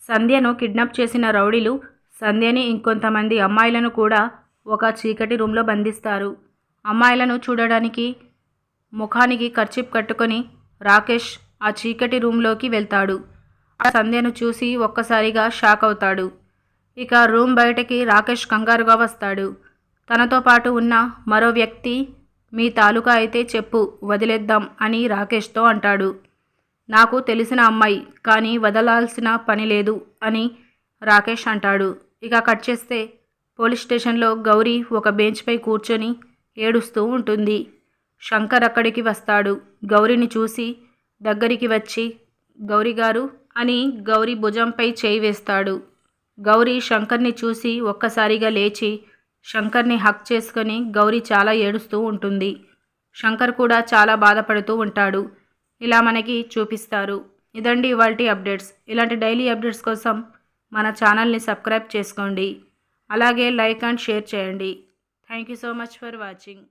సంధ్యను kidnap చేసిన రౌడీలు సంధ్యని ఇంకొంతమంది అమ్మాయిలను కూడా ఒక చీకటి రూమ్లో బంధిస్తారు. అమ్మాయిలను చూడడానికి ముఖానికి కర్చీఫ్ కట్టుకొని రాకేష్ ఆ చీకటి రూమ్లోకి వెళ్తాడు. ఆ సంధ్యను చూసి ఒక్కసారిగా షాక్ అవుతాడు. ఇక రూమ్ బయటకి రాకేష్ కంగారుగా వస్తాడు. తనతో పాటు ఉన్న మరో వ్యక్తి మీ తాలూకా అయితే చెప్పు వదిలేద్దాం అని రాకేష్తో అంటాడు. నాకు తెలిసిన అమ్మాయి కానీ వదలాల్సిన పని లేదు అని రాకేష్ అంటాడు. ఇక కట్ చేస్తే పోలీస్ స్టేషన్లో గౌరీ ఒక బెంచ్పై కూర్చొని ఏడుస్తూ ఉంటుంది. శంకర్ అక్కడికి వస్తాడు. గౌరీని చూసి దగ్గరికి వచ్చి గౌరీ గారు అని గౌరీ భుజంపై చేయి వేస్తాడు. గౌరీ శంకర్ని చూసి ఒక్కసారిగా లేచి శంకర్ని హక్ చేసుకొని గౌరీ చాలా ఏడుస్తూ ఉంటుంది. శంకర్ కూడా చాలా బాధపడుతూ ఉంటాడు. ఇలా మనకి చూపిస్తారు. ఇదండి ఇవాల్టి అప్డేట్స్. ఇలాంటి డైలీ అప్డేట్స్ కోసం మన ఛానల్ని సబ్స్క్రైబ్ చేసుకోండి. అలాగే లైక్ అండ్ షేర్ చేయండి. Thank you so much for watching.